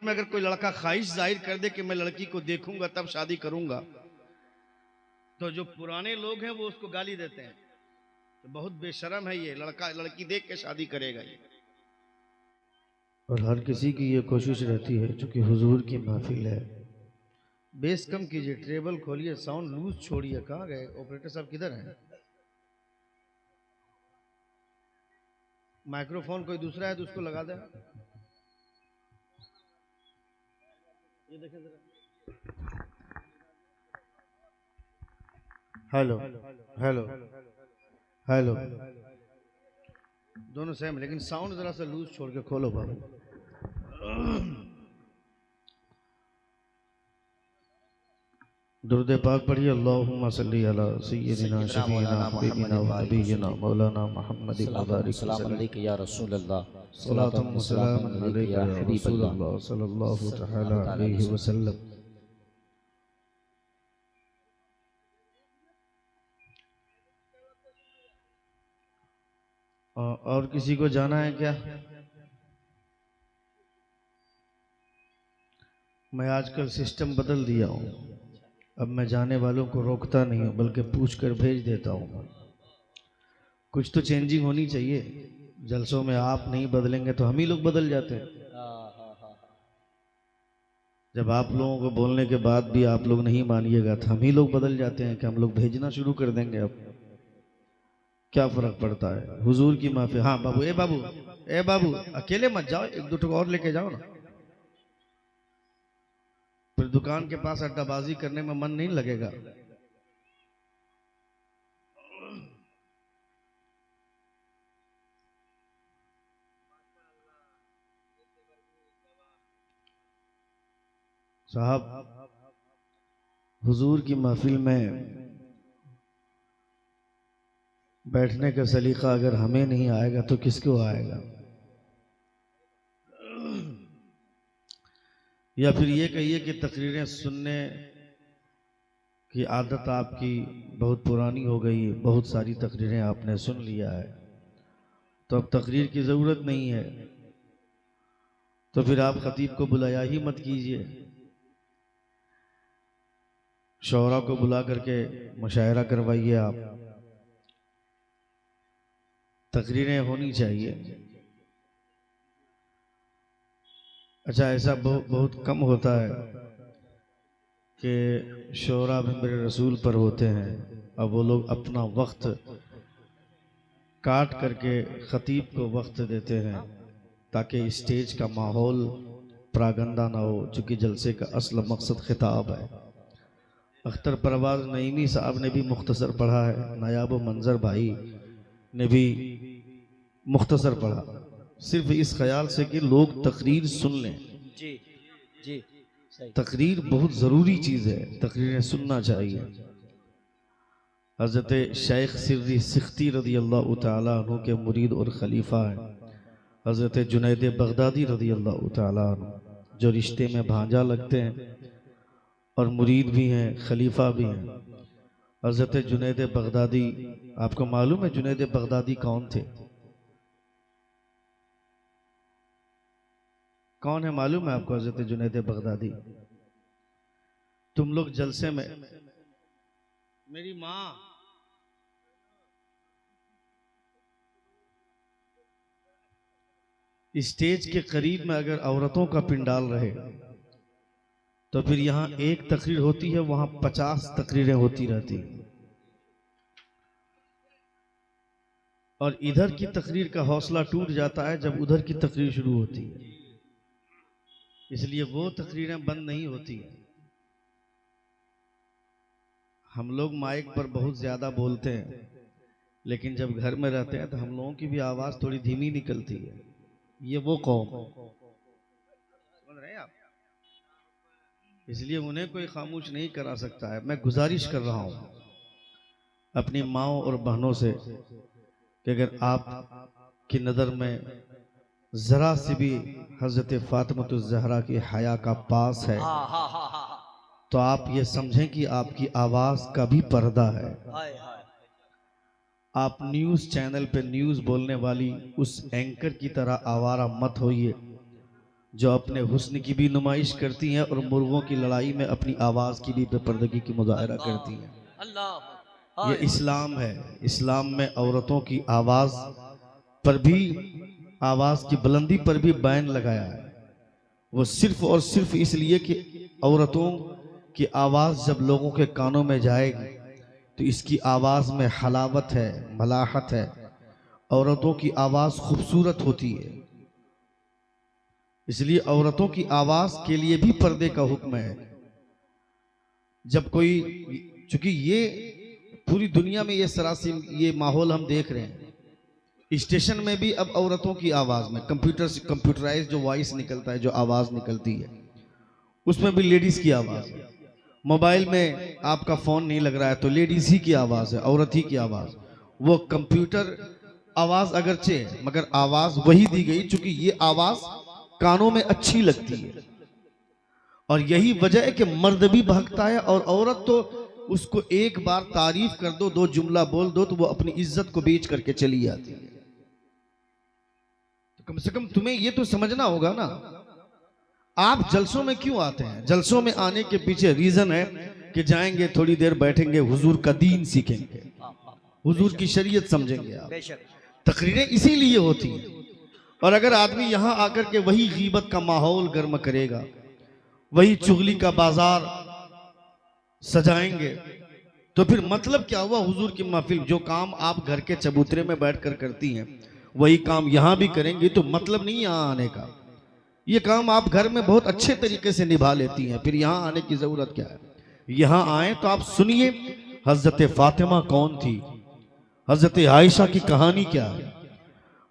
में अगर कोई लड़का ख्वाहिश जाहिर कर दे कि मैं लड़की को देखूंगा तब शादी करूंगा, तो जो पुराने लोग हैं वो उसको गाली देते हैं, तो बहुत बेशर्म है ये लड़का लड़की देख के शादी करेगा ये। और हर किसी की ये कोशिश रहती है, चूंकि हुजूर की महफिल है। बेस कम कीजिए, ट्रेबल खोलिए, साउंड लूज छोड़िए। कहाँ गए ऑपरेटर साहब, किधर हैं? माइक्रोफोन कोई दूसरा है तो उसको लगा दे। ये देखें जरा। Hello hello hello. दोनों सेम, लेकिन साउंड जरा सा लूज छोड़ के खोलो बाबू। दुरूद पाक पढ़िए। अल्लाहुम्मा सल्ली अला सय्यिदिना शफीना हबीबिना व नबीना मौलाना मुहम्मद मुबारक वसल्लम। या रसूल अल्लाह, सलातुम व सलामुन अलैका या रसूल अल्लाह सल्लल्लाहु तआला अलैहि वसल्लम। और किसी को जाना है क्या? मैं आजकल सिस्टम बदल दिया हूँ। अब मैं जाने वालों को रोकता नहीं हूँ, बल्कि पूछ कर भेज देता हूँ। कुछ तो चेंजिंग होनी चाहिए। जलसों में आप नहीं बदलेंगे तो हम ही लोग बदल जाते हैं। जब आप लोगों को बोलने के बाद भी आप लोग नहीं मानिएगा तो हम ही लोग बदल जाते हैं कि हम लोग भेजना शुरू कर देंगे। अब क्या फर्क पड़ता है? हुजूर की माफी। हाँ बाबू, ए बाबू, अकेले मत जाओ, एक दो टुक और लेके जाओ ना। फिर दुकान के पास अड्डाबाजी करने में मन नहीं लगेगा। साहब, हुजूर की महफिल में बैठने का सलीका अगर हमें नहीं आएगा तो किसको आएगा? या फिर ये कहिए कि तकरीरें सुनने की आदत आपकी बहुत पुरानी हो गई, बहुत सारी तकरीरें आपने सुन लिया है, तो अब तकरीर की ज़रूरत नहीं है, तो फिर आप खतीब को बुलाया ही मत कीजिए। शौरा को बुला करके मुशायरा करवाइए। आप तकरीरें होनी चाहिए। अच्छा, ऐसा बहुत कम होता है कि शौरा भी मेरे रसूल पर होते हैं। अब वो लोग अपना वक्त काट करके खतीब को वक्त देते हैं ताकि स्टेज का माहौल प्रागंदा ना हो, चूँकि जलसे का असल मकसद खिताब है। अख्तर परवाज नईमी साहब ने भी मुख्तसर पढ़ा है, नायाब मंजर भाई ने भी मुख्तसर पढ़ा, सिर्फ इस ख्याल से कि लोग तकरीर सुन लें। जी जी, तकरीर बहुत ज़रूरी चीज़ है, तकरीरें सुनना चाहिए। हज़रत शेख सिर्री सिख्ती रदी अल्लाह तआला अन्हु के मुरीद और खलीफा हैं हज़रत जुनैद बगदादी रदी अल्लाह तआला अन्हु, जो रिश्ते में भांजा लगते हैं और मुरीद भी हैं, खलीफा भी हैं। हज़रत जुनैद बगदादी, आपको मालूम है जुनैद बगदादी कौन थे? कौन है मालूम है आपको हज़रत जुनैद बगदादी? तुम लोग जलसे में, मेरी माँ, स्टेज के करीब में अगर औरतों का पिंडाल रहे तो फिर यहाँ एक तकरीर होती है, वहां 50 तकरीरें होती रहती हैं। और इधर की तकरीर का हौसला टूट जाता है जब उधर की तकरीर शुरू होती है, इसलिए वो तकरीरें बंद नहीं होती हैं। हम लोग माइक पर बहुत ज्यादा बोलते हैं, लेकिन जब घर में रहते हैं तो हम लोगों की भी आवाज थोड़ी धीमी निकलती है। ये वो कौम, समझ रहे हैं आप? इसलिए उन्हें कोई खामोश नहीं करा सकता है। मैं गुजारिश कर रहा हूं अपनी माओ और बहनों से कि अगर आप की नज़र में जरा सी भी हजरत फातिमा ज़हरा की हया का पास है तो आप ये समझें कि आपकी आवाज का भी पर्दा है। आप न्यूज चैनल पे न्यूज बोलने वाली उस एंकर की तरह आवारा मत होइए जो अपने हुस्न की भी नुमाइश करती हैं और मुर्गों की लड़ाई में अपनी आवाज़ की भी बेपर्दगी की मुजाहरा करती हैं। अल्लाह ये इस्लाम है। इस्लाम में औरतों की आवाज़ पर भी, आवाज़ की बुलंदी पर भी बैन लगाया है। वो सिर्फ और सिर्फ इसलिए कि औरतों की आवाज़ जब लोगों के कानों में जाएगी तो इसकी आवाज़ में हलावत है, मलाहत है। औरतों की आवाज़ खूबसूरत होती है, इसलिए औरतों की आवाज़ के लिए भी पर्दे का हुक्म है। जब कोई, चूंकि ये पूरी दुनिया में ये सरासिम ये माहौल हम देख रहे हैं, स्टेशन में भी अब औरतों की आवाज़ में कंप्यूटर से कंप्यूटराइज जो वॉइस निकलता है, जो आवाज़ निकलती है, उसमें भी लेडीज़ की आवाज़ है। मोबाइल में आपका फ़ोन नहीं लग रहा है तो लेडीज़ ही की आवाज़ है, औरत ही की आवाज़। वो कंप्यूटर आवाज़ अगरचे है, मगर आवाज़ वही दी गई चूंकि ये आवाज़ कानों में अच्छी लगती है। और यही वजह है कि मर्द भी भगता है और औरत तो उसको एक बार तारीफ कर दो, दो जुमला बोल दो तो वो अपनी इज्जत को बेच करके चली जाती है। तो कम से कम तुम्हें ये तो समझना होगा ना, आप जलसों में क्यों आते हैं? जलसों में आने के पीछे रीजन है कि जाएंगे, थोड़ी देर बैठेंगे, हुजूर का दीन सीखेंगे, हुजूर की शरीयत समझेंगे। आप तकरीरें इसीलिए होती हैं। और अगर आदमी यहां आकर के वही गीबत का माहौल गर्म करेगा, वही चुगली का बाजार सजाएंगे, तो फिर मतलब क्या हुआ? हुजूर की महफिल, जो काम आप घर के चबूतरे में बैठकर करती हैं वही काम यहां भी करेंगे, तो मतलब नहीं यहां आने का। ये काम आप घर में बहुत अच्छे तरीके से निभा लेती हैं, फिर यहां आने की जरूरत क्या है? यहां आए तो आप सुनिए हजरत फातिमा कौन थी, हजरत आयशा की कहानी क्या है,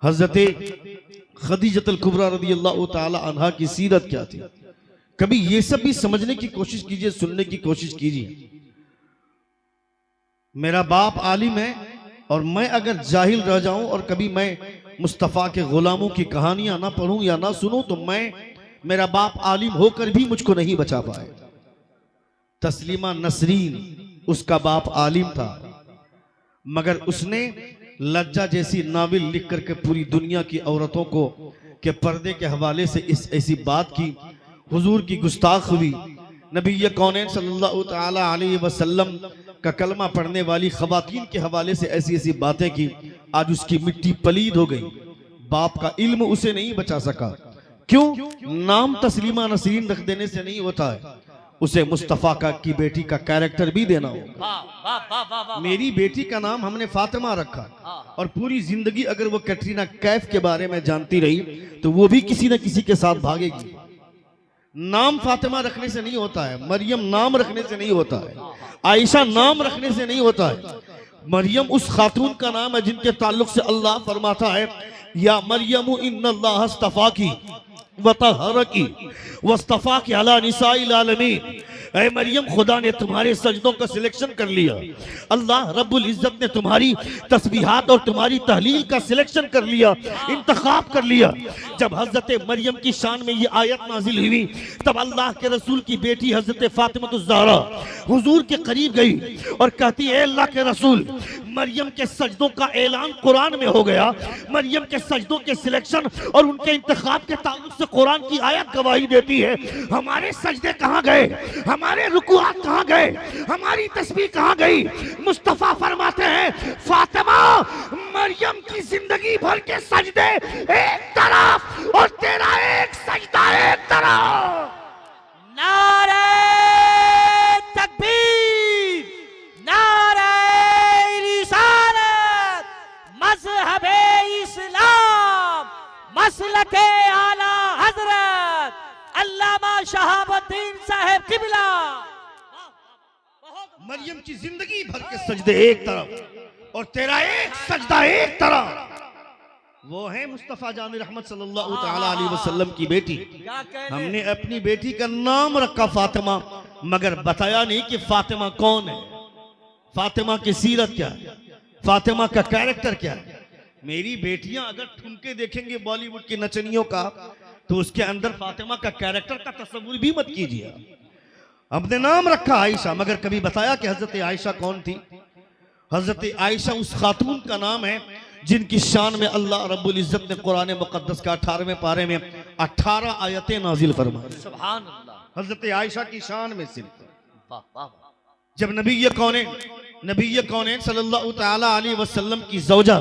हजरत खदीजतुल कुबरा रदियल्लाहु ताला अन्हा की सीरत क्या थी। कभी ये सब भी समझने की कोशिश कीजिए, सुनने की कोशिश कीजिए। मेरा बाप आलिम है और मैं अगर जाहिल रह जाऊं और कभी मैं मुस्तफ़ा के गुलामों की कहानियां ना पढ़ूं या ना सुनूं तो मेरा बाप आलिम होकर भी मुझको नहीं बचा पाए। तस्लीमा नसरीन उसका बाप आलिम था, मगर उसने लज्जा जैसी नावल लिख करके पूरी दुनिया की औरतों को के पर्दे के हवाले से इस ऐसी बात की, हुजूर की गुस्ताख हुई, नबी कौनैन सल्लल्लाहु ताला अलैहि वसल्लम का कलमा पढ़ने वाली खवातीन के हवाले से ऐसी ऐसी बातें की। आज उसकी मिट्टी पलीद हो गई। बाप का इल्म उसे नहीं बचा सका। क्यों? नाम तस्लीमा नसरीन रख देने से नहीं होता है, उसे मुस्तफ़ा का की बेटी का कैरेक्टर भी देना होगा। मेरी बेटी का नाम हमने फातिमा रखा और पूरी जिंदगी अगर वो कैटरीना कैफ के बारे में जानती रही तो वो भी किसी न किसी के साथ भागेगी। नाम फातिमा रखने से नहीं होता है, मरियम नाम रखने से नहीं होता है, आयशा नाम रखने से नहीं होता है। मरियम उस खातून का नाम है जिनके ताल्लुक से अल्लाह फरमाता है, या मरियम इन्नल्लाह अस्तफाकी व तहरकी वस्तफाकी अला निसाइल आलमीन। ऐ मरियम, खुदा ने तुम्हारे सजदों का सिलेक्शन कर लिया। अल्लाह रब्बुल इज्जत ने तुम्हारी तस्बीहात और तुम्हारी तहलील का सिलेक्शन कर लिया, इंतखाब कर लिया। जब हजरत मरियम की शान में ये आयत नाजिल हुई तब अल्लाह के रसूल की बेटी हजरत फातिमा ज़हरा हुजूर के करीब गई और कहती है, अल्लाह के रसूल, मरियम के सजदों का ऐलान कुरान में हो गया, मरियम के सजदों के सिलेक्शन और उनके इंतखाब के ताल्लुक से कुरान की आयत गवाही देती है। हमारे सजदे कहाँ गए? हमारे रुकुआत कहाँ गए? हमारी तस्बीह कहाँ गई? मुस्तफा फरमाते हैं, फातिमा, मरियम की जिंदगी भर के सजदे एक तरफ और तेरा एक सजदा एक तरफ। नारे तकबीर, नारे रिसालत, मज़हबे इस्लाम, मसलके आला हजरत अल्लामा शहाबुद्दीन साहब किबला। मरियम की जिंदगी भर के सजदे एक तरफ और तेरा एक सजदा एक तरफ। वो है मुस्तफ़ा जान रहमत सल्लल्लाहु ताला अलैहि वसल्लम की बेटी। हमने अपनी बेटी का नाम रखा फातिमा, मगर बताया नहीं कि फातिमा कौन है, फातिमा की सीरत क्या है, फातिमा का कैरेक्टर क्या है। मेरी बेटियां अगर ठुमके देखेंगे बॉलीवुड की नचनियों का तो उसके अंदर फातिमा का कैरेक्टर का तस्वुर भी मत कीजिए। हमने नाम रखा आयशा, मगर कभी बताया कि हजरत आयशा कौन थी? हजरत आयशा उस खातून का नाम है जिनकी शान में अल्लाह रब्बुल इज्जत ने कुरान मुकद्दस का 18वें पारे में 18 आयतें नाजिल फरमाई। सुभान अल्लाह। हजरत आयशा की शान में सिर्फ वाह वाह वाह। जब नबी कौनैन सल्लल्लाहु ताला अलैहि वसल्लम की ज़ौजा,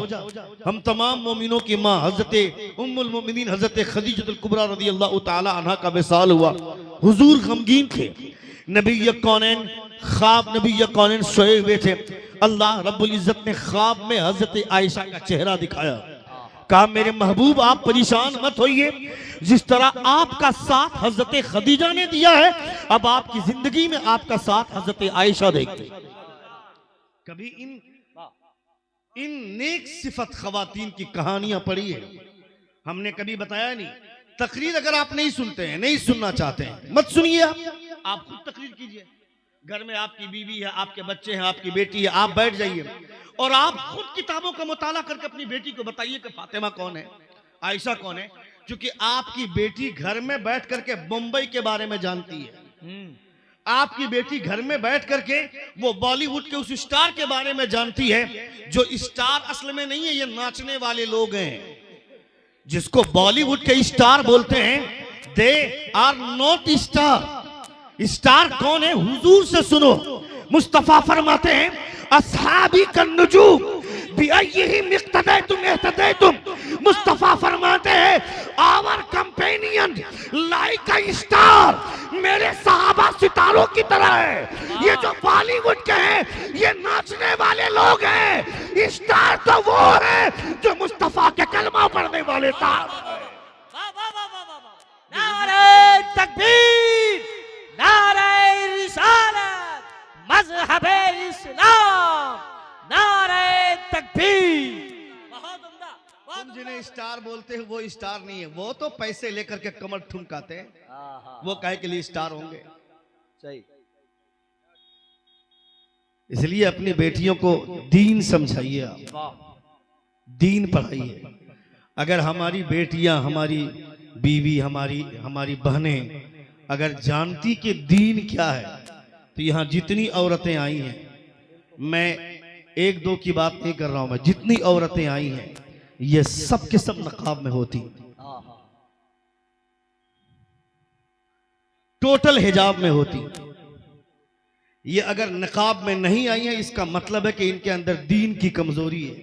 हम तमाम मोमिनों की माँ हजरत उम्मुल मोमिनीन हजरत खदीजतुल कुबरा रज़ियल्लाहु ताला अन्हा का विसाल हुआ। हुजूर गमगीन थे। नबी कौनैन सोए हुए थे। अल्लाह रब्बुल इज्जत ने ख्वाब में हजरत आयशा का चेहरा दिखाया। कहा मेरे महबूब आप परेशान मत होइए, जिस तरह आपका साथ हजरत खदीजा ने दिया है, अब आपकी जिंदगी में आपका साथ हजरत आयशा देगी। कभी इन नेक सिफत खवातीन की कहानियां पढ़ी है, हमने कभी बताया नहीं। तकरीर अगर आप नहीं सुनते हैं, नहीं सुनना चाहते हैं, मत सुनिए। आप खुद तकरीर कीजिए। घर में आपकी बीवी है, आपके बच्चे हैं, आपकी बेटी है, आप बैठ जाइए और आप खुद किताबों का मुताला करके अपनी बेटी को बताइए कि फातिमा कौन है, आयशा कौन है। क्योंकि आपकी बेटी घर में बैठ करके बम्बई के बारे में जानती है। आपकी बेटी घर में बैठ करके वो बॉलीवुड के उस स्टार के बारे में जानती है, जो स्टार असल में नहीं है, ये नाचने वाले लोग हैं। जिसको बॉलीवुड के स्टार बोलते हैं, they are not star. Star कौन है? हुजूर से सुनो। मुस्तफा फरमाते हैं अस्हाबी कन्नुजूम बिअय्यिहिम इक्तदैतुम इह्तदैतुम। मुस्तफा फरमाते हैं our companion like a star. मेरे सहाबा सितारों की तरह है। ये जो बॉलीवुड के हैं, ये नाचने वाले लोग हैं। स्टार तो वो है जो मुस्तफा के कलमा पढ़ने वाले साहब। वाह वाह वाह वाह वाह। नारे तकबीर, नारे रिसालत, मज़हबे इस्लाम, नारे तकबीर। बहुत उम्दा। तुम जिन्हें स्टार बोलते हो वो स्टार नहीं है। वो तो पैसे लेकर के कमर ठुमकाते हैं। वो काहे के लिए स्टार होंगे? सही। इसलिए अपनी बेटियों को दीन समझाइए, आप दीन पढ़ाइए। अगर हमारी बेटियां, हमारी बीवी, हमारी बहनें अगर जानती कि दीन क्या है, तो यहां जितनी औरतें आई हैं, मैं एक दो की बात नहीं कर रहा हूं, मैं जितनी औरतें आई हैं ये सब के सब नकाब में होती, टोटल हिजाब में होती। ये अगर नकाब में नहीं आई है, इसका मतलब है कि इनके अंदर दीन की कमजोरी है।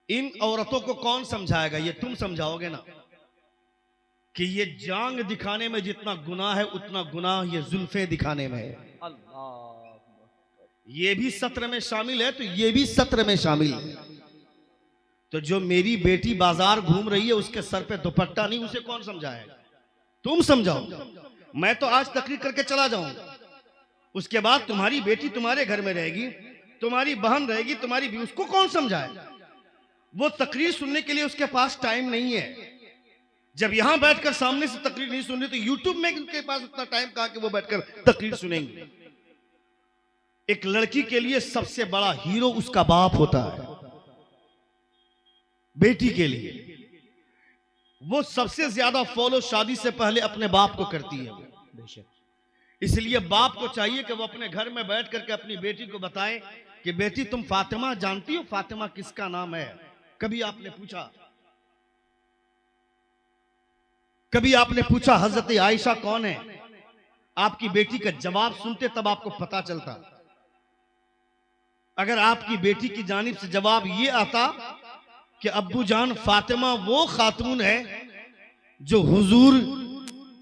इन औरतों को कौन समझाएगा? ये तुम समझाओगे ना कि ये जांग दिखाने में जितना गुनाह है, उतना गुनाह ये जुल्फे दिखाने में है। ये भी सत्र में शामिल है, तो ये भी सत्र में शामिल है। तो जो मेरी बेटी बाजार घूम रही है, उसके सर पे दुपट्टा नहीं, उसे कौन समझाएगा? तुम समझाओ। मैं तो आज तकरीर करके चला जाऊंगा, उसके बाद तुम्हारी बेटी तुम्हारे घर में रहेगी, तुम्हारी बहन रहेगी, तुम्हारी भी, उसको कौन समझाए? वो तकरीर सुनने के लिए उसके पास टाइम नहीं है। जब यहां बैठकर सामने से तकरीर नहीं सुन रही, तो यूट्यूब में उनके पास उतना टाइम कहां कि वो बैठकर तकरीर सुनेंगे। एक लड़की के लिए सबसे बड़ा हीरो उसका बाप होता है। बेटी के लिए वो सबसे ज्यादा फॉलो शादी से पहले अपने बाप को करती है। इसलिए बाप को चाहिए कि वो अपने घर में बैठ करके अपनी बेटी को बताए कि बेटी तुम फातिमा जानती हो? फातिमा किसका नाम है? कभी आपने पूछा? कभी आपने पूछा हजरत आयशा कौन है? आपकी बेटी का जवाब सुनते तब आपको पता चलता। अगर आपकी बेटी की जानिब से जवाब ये आता कि अब्बू जान फातिमा वो खातून है जो हुजूर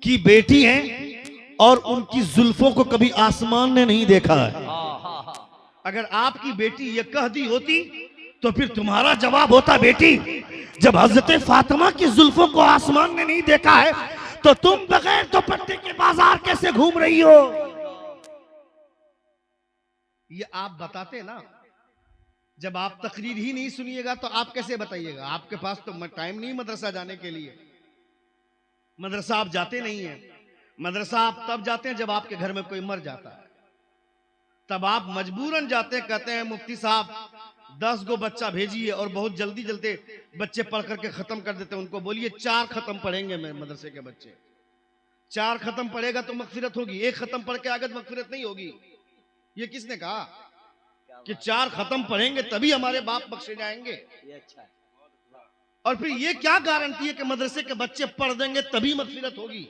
की बेटी है और उनकी जुल्फों को कभी आसमान ने नहीं देखा है, अगर आपकी बेटी ये कह दी होती तो फिर तुम्हारा जवाब होता बेटी जब हजरत फातिमा की जुल्फों को आसमान ने नहीं देखा है तो तुम बगैर दुपट्टे के बाजार कैसे घूम रही हो? ये आप बताते ना। जब आप तकरीर ही नहीं सुनिएगा तो आप कैसे बताइएगा? आपके पास तो टाइम नहीं मदरसा जाने के लिए। मदरसा आप जाते नहीं हैं। मदरसा आप तब जाते हैं जब आपके घर में कोई मर जाता है, तब आप मजबूरन जाते हैं। कहते हैं मुफ्ती साहब 10 गो बच्चा भेजिए और बहुत जल्दी जल्दी बच्चे पढ़ करके खत्म कर देते हैं। उनको बोलिए 4 खत्म पढ़ेंगे मेरे मदरसे के बच्चे। 4 खत्म पढ़ेगा तो मगफिरत होगी, 1 खत्म पढ़ के आगे मगफिरत नहीं होगी। ये किसने कहा कि 4 खत्म पढ़ेंगे तभी हमारे बाप बख्शे जाएंगे? और फिर ये क्या गारंटी है कि मदरसे के बच्चे पढ़ देंगे तभी मगफिरत होगी?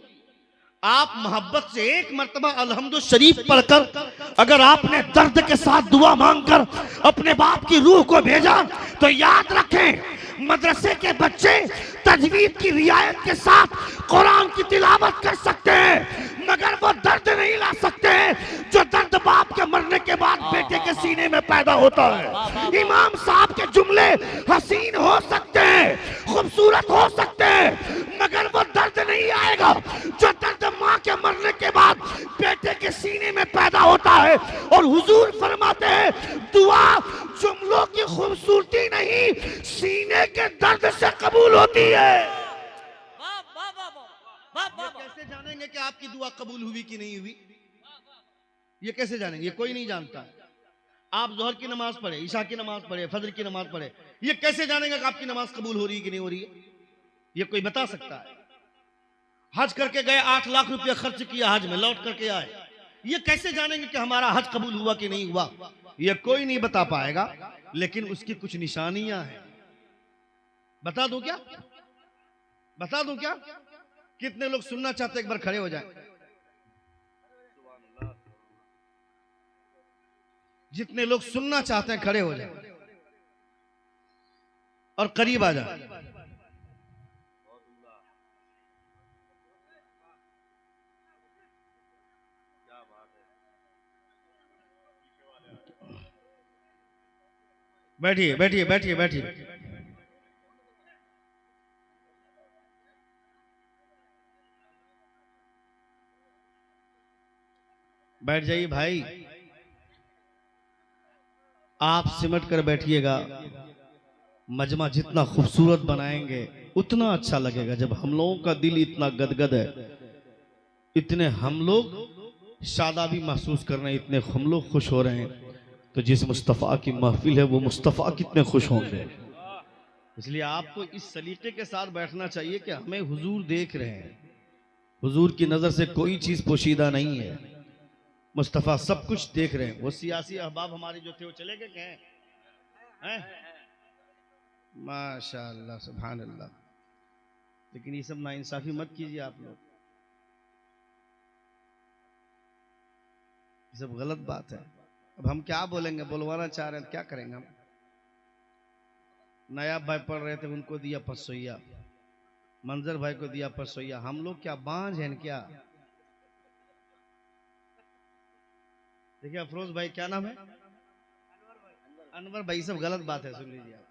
आप मोहब्बत से एक मर्तबा अल्हम्दु शरीफ पढ़कर अगर आपने दर्द के साथ दुआ मांगकर अपने बाप की रूह को भेजा तो याद रखें, मदरसे के बच्चे तजवीद की रियायत के साथ कुरान की तिलावत कर सकते हैं, मगर वो दर्द नहीं ला सकते जो दर्द बाप के मरने के बाद बेटे के सीने में पैदा होता है। इमाम साहब के जुमले हसीन हो सकते हैं, खूबसूरत हो सकते हैं, मगर वो दर्द नहीं आएगा जो दर्द माँ के मरने के बाद बेटे के सीने में पैदा होता है। और हुजूर फरमाते हैं, दुआ जुमलों की खूबसूरती नहीं, सीने के दर्द से कबूल होती है। ये कैसे जानेंगे कि आपकी दुआ कबूल हुई कि नहीं हुई? ये कैसे जानेंगे? ये कोई नहीं जानता। आप जोहर की नमाज पढ़े, ईशा की नमाज पढ़े, फजर की नमाज पढ़े, ये कैसे जानेंगे कि आपकी नमाज कबूल हो रही है कि नहीं हो रही है? ये कोई बता सकता है? हज करके गए, 8 लाख रुपया खर्च किया, हज में लौट करके आए, ये कैसे जानेंगे कि हमारा हज कबूल हुआ कि नहीं हुआ? ये कोई नहीं बता पाएगा, लेकिन उसकी कुछ निशानियां हैं। बता दूं क्या? बता दूं क्या? कितने लोग सुनना चाहते हैं? एक बार खड़े हो जाएं। जितने लोग सुनना चाहते हैं खड़े हो जाएं और करीब आ जाएं। बैठिए बैठिए बैठिए बैठिए। बैठ जाइए भाई, आप सिमट कर बैठिएगा। मजमा जितना खूबसूरत बनाएंगे उतना अच्छा लगेगा। जब हम लोगों का दिल इतना गदगद है, इतने हम लोग शादाबी महसूस कर रहे हैं, इतने हम लोग खुश हो रहे हैं, तो जिस मुस्तफ़ा की महफिल है वो मुस्तफ़ा कितने खुश होंगे। इसलिए आपको इस सलीके के साथ बैठना चाहिए कि हमें हुजूर देख रहे हैं, हुजूर की नज़र से कोई चीज़ पोशीदा नहीं है, मुस्तफ़ा सब कुछ देख रहे हैं। वो सियासी अहबाब हमारे जो थे वो चले गए क्या हैं? माशाअल्लाह सुभान अल्लाह। लेकिन ये सब नाइंसाफी मत कीजिए आप लोग, ये सब गलत बात है। अब हम क्या बोलेंगे? बुलवाना चाह रहे हैं, क्या करेंगे हम? नायाब भाई पढ़ रहे थे, उनको दिया 500, मंजर भाई को दिया 500। हम लोग क्या बांझ हैं क्या? देखिए अफरोज भाई, क्या नाम है? अनवर भाई। सब गलत बात है, सुन लीजिए आप।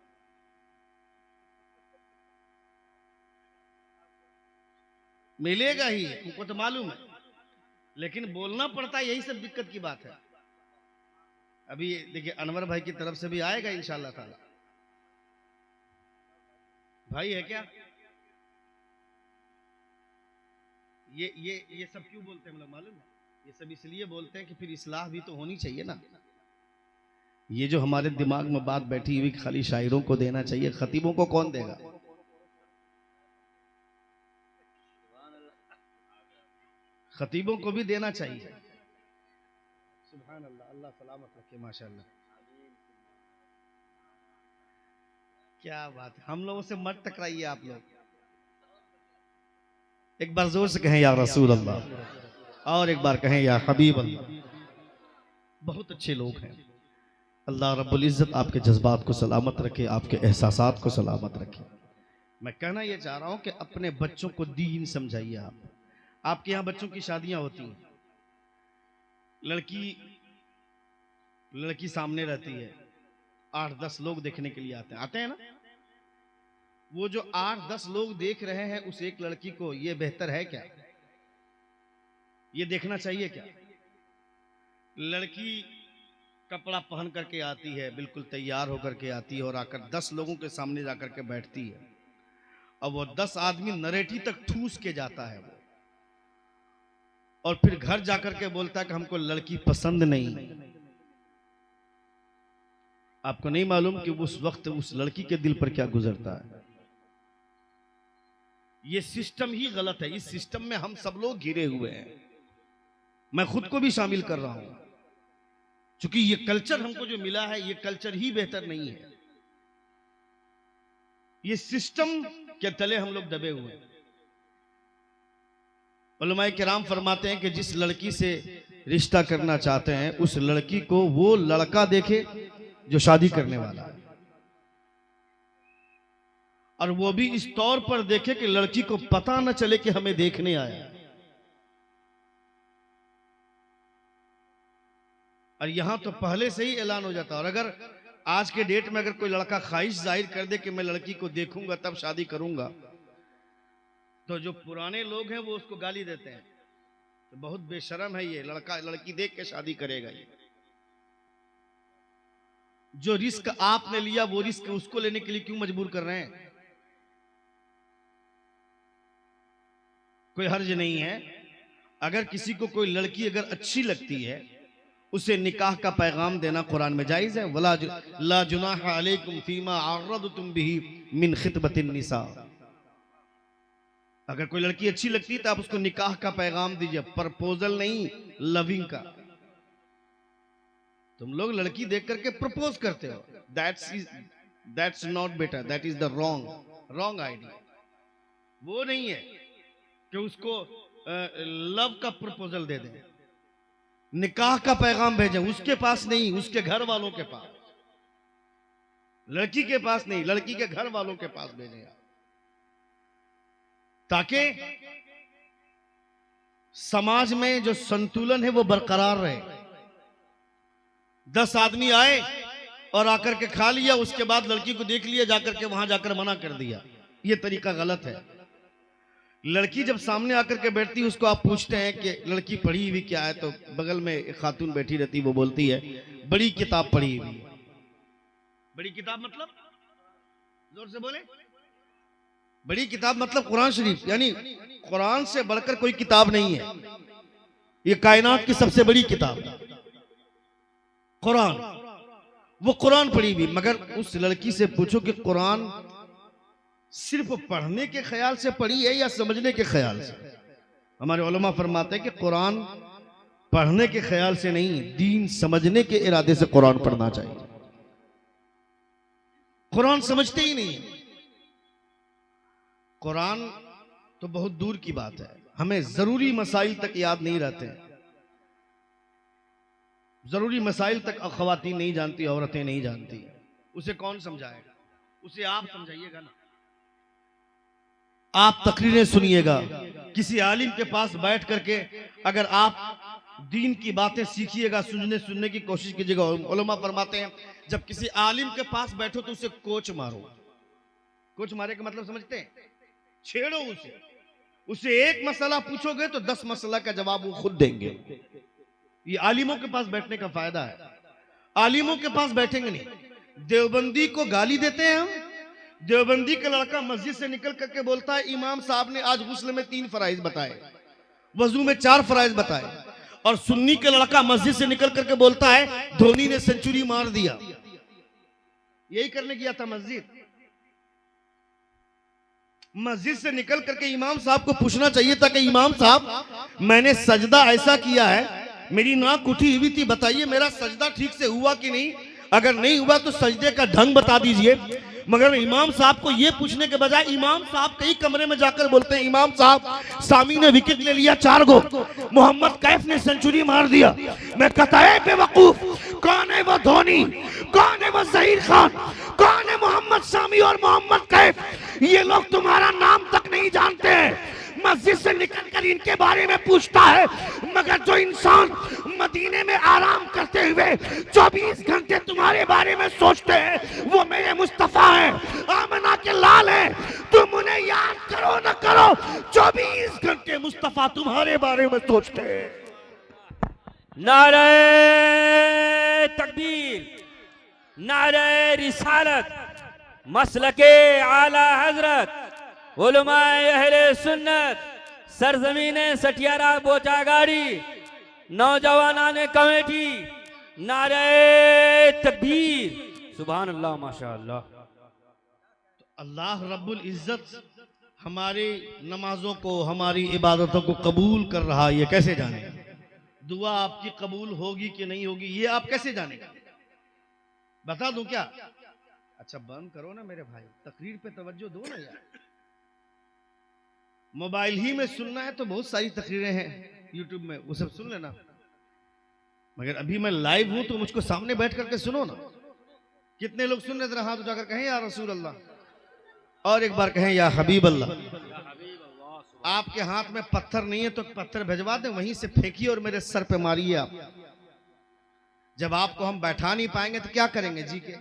मिलेगा ही, उनको तो मालूम है, लेकिन बोलना पड़ता है, यही सब दिक्कत की बात है। अभी देखिए अनवर भाई की तरफ से भी आएगा इंशाअल्लाह ताला। भाई है क्या? ये सब क्यों बोलते हैं हम लोग मालूम है? ये सब इसलिए बोलते हैं कि फिर इस्लाह भी तो होनी चाहिए ना। ये जो हमारे दिमाग में बात बैठी हुई खाली शायरों को देना चाहिए, खतीबों को कौन देगा? खतीबों को भी देना चाहिए। सुभान अल्लाह, अल्लाह सलामत रखे माशाअल्लाह। क्या बात है, हम लोगों से मत टकराइए आप लोग। एक बार जोर से कहें या रसूल अल्लाह, और एक बार कहें या हबीब अल्लाह। बहुत अच्छे लोग हैं। अल्लाह रब्बुल इज़्ज़त आपके जज्बात को सलामत रखे, आपके एहसासात को सलामत रखे। मैं कहना ये चाह रहा हूं कि अपने बच्चों को दीन समझाइए। आपके यहाँ बच्चों की शादियां होती हैं, लड़की सामने रहती है, 8-10 लोग देखने के लिए आते हैं ना। वो जो 8-10 लोग देख रहे हैं उस एक लड़की को, ये बेहतर है क्या? ये देखना चाहिए क्या? लड़की कपड़ा पहन करके आती है, बिल्कुल तैयार होकर के आती है, और आकर 10 लोगों के सामने जाकर के बैठती है। अब वो 10 आदमी नरेटी तक ठूस के जाता है वो, और फिर घर जाकर के बोलता है कि हमको लड़की पसंद नहीं। आपको नहीं मालूम कि उस वक्त उस लड़की के दिल पर क्या गुजरता है। ये सिस्टम ही गलत है। इस सिस्टम में हम सब लोग घिरे हुए हैं, मैं खुद को भी शामिल कर रहा हूं, क्योंकि ये कल्चर हमको जो मिला है ये कल्चर ही बेहतर नहीं है। ये सिस्टम के तले हम लोग दबे हुए हैं। उलमाए किराम फरमाते हैं कि जिस लड़की से रिश्ता करना चाहते हैं उस लड़की को वो लड़का देखे जो शादी करने वाला है, और वो भी इस तौर पर देखे कि लड़की को पता न चले कि हमें देखने आया। और यहां तो पहले से ही ऐलान हो जाता है। और अगर आज के डेट में अगर कोई लड़का ख्वाहिश जाहिर कर दे कि मैं लड़की को देखूंगा तब शादी करूंगा, तो जो पुराने लोग हैं वो उसको गाली देते हैं, तो बहुत बेशरम है ये लड़का लड़की देख के शादी करेगा। ये जो रिस्क आपने लिया वो रिस्क उसको लेने के लिए क्यों मजबूर कर रहे हैं? कोई हर्ज नहीं है। अगर किसी को कोई लड़की अगर अच्छी लगती है उसे निकाह का पैगाम देना कुरान में जायज है। वला ला जुनाह अलैकुम फीमा अरदतुम बिही मिन खितबतिन निसा। अगर कोई लड़की अच्छी लगती है तो आप उसको निकाह का पैगाम दीजिए, प्रपोजल नहीं, लविंग का। तुम लोग लड़की देख करके प्रपोज करते हो, that's not better, that is the wrong idea. वो नहीं है कि उसको लव का प्रपोजल दे दें, निकाह का पैगाम भेजें, उसके पास नहीं, उसके घर वालों के पास, लड़की के पास नहीं, लड़की के घर वालों के पास भेजें, ताकि समाज में जो संतुलन है वो बरकरार रहे। 10 आदमी आए और आकर के खा लिया, उसके बाद लड़की को देख लिया, जाकर के वहां जाकर मना कर दिया, ये तरीका गलत है। लड़की जब सामने आकर के बैठती है उसको आप पूछते हैं कि लड़की पढ़ी हुई क्या है, तो बगल में एक खातून बैठी रहती, वो बोलती है बड़ी किताब पढ़ी हुई है। बड़ी किताब मतलब, जोर से बोले, बड़ी किताब मतलब कुरान शरीफ, यानी कुरान से बढ़कर कोई किताब नहीं है, ये कायनात की सबसे बड़ी किताब कुरान, वो कुरान पढ़ी हुई। मगर उस लड़की से पूछो कि कुरान सिर्फ पढ़ने के ख्याल से पढ़ी है या समझने के ख्याल से? हमारे उलमा फरमाते हैं कि कुरान पढ़ने के ख्याल से नहीं, दीन समझने के इरादे से कुरान पढ़ना चाहिए। कुरान समझते ही नहीं, कुरान तो बहुत दूर की बात है, हमें जरूरी मसाइल तक याद नहीं रहते हैं, जरूरी मसाइल तक ख्वातीन नहीं जानती, औरतें नहीं जानती, उसे कौन समझाएगा? उसे आप समझाइएगा ना, आप तकरीरें सुनिएगा, किसी आलिम के पास बैठ करके अगर आप दीन की बातें सीखिएगा, सुनने की कोशिश कीजिएगा। उलमा फरमाते हैं जब किसी आलिम के पास बैठो तो उसे कोच मारो। कोच मारे का मतलब समझते हैं? छेड़ो उसे एक मसला पूछोगे तो 10 मसला का जवाब वो खुद देंगे। ये आलिमों के पास बैठने का फायदा है। आलिमों के पास बैठेंगे नहीं। देवबंदी को गाली देते हैं हम। देवबंदी का लड़का मस्जिद से निकल करके बोलता है इमाम साहब ने आज गुस्ल में 3 फराइज बताए, वजू में 4 फराइज बताए, और सुन्नी का लड़का मस्जिद से निकल करके बोलता है धोनी ने सेंचुरी मार दिया। यही करने गया था मस्जिद से निकल करके इमाम साहब को पूछना चाहिए था कि इमाम साहब मैंने सजदा ऐसा किया है, मेरी नाक उठी हुई थी, बताइए मेरा सजदा ठीक से हुआ कि नहीं, अगर नहीं हुआ तो सजदे का ढंग बता दीजिए। मगर इमाम साहब को यह पूछने के बजाय इमाम साहब कई कमरे में जाकर बोलते हैं इमाम साहब सामी ने विकेट ले लिया 4 गो, मोहम्मद कैफ ने सेंचुरी मार दिया। मैं कहता है बेवकूफ, कौन है वो धोनी, कौन है वो जहीर खान, कौन है मोहम्मद सामी और मोहम्मद कैफ? ये लोग तुम्हारा नाम तक नहीं जानते हैं। मस्जिद से निकलकर इनके बारे में पूछता है, मगर जो इंसान मदीने में आराम करते हुए 24 घंटे तुम्हारे बारे में सोचते हैं वो मेरे मुस्तफा हैं, आमना के लाल हैं। तुम उन्हें याद करो न करो, 24 घंटे मुस्तफा तुम्हारे बारे में सोचते हैं। नारे तकबीर, नारे रिसालत, मसलके आला हजरत उलमाए अहले सुन्नत, सरजमीने सठियारा बोचागाड़ी, नौजवानाने कमेटी, नारे तकबीर, सुभान अल्लाह माशाअल्लाह। अल्लाह रब्बुल इज्जत हमारी नमाजों को, हमारी इबादतों को कबूल कर रहा है, ये कैसे जाने? दुआ आपकी कबूल होगी कि नहीं होगी ये आप कैसे जाने? बता दूं क्या? अच्छा बंद करो ना मेरे भाई, तकरीर पे तवज्जो दो ना यार। मोबाइल ही में सुनना है तो बहुत सारी तकरीरें हैं यूट्यूब में, वो सब सुन लेना। मगर अभी मैं लाइव हूं तो मुझको सामने बैठ करके सुनो ना। कितने लोग सुन रहे, जरा हाथ उठाकर कहें या रसूल अल्लाह, और एक बार कहें या हबीब अल्लाह। आपके हाथ में पत्थर नहीं है तो पत्थर भिजवा दें, वहीं से फेंकिए और मेरे सर पे मारिए आप। जब आपको हम बैठा नहीं पाएंगे तो क्या करेंगे जी के।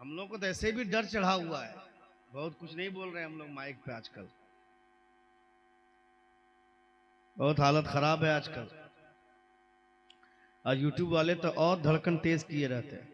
हम लोग को तो ऐसे भी डर चढ़ा हुआ है, बहुत कुछ नहीं बोल रहे हैं हम लोग माइक पे आजकल, बहुत हालत खराब है आजकल। और यूट्यूब वाले तो और धड़कन तेज किए रहते हैं।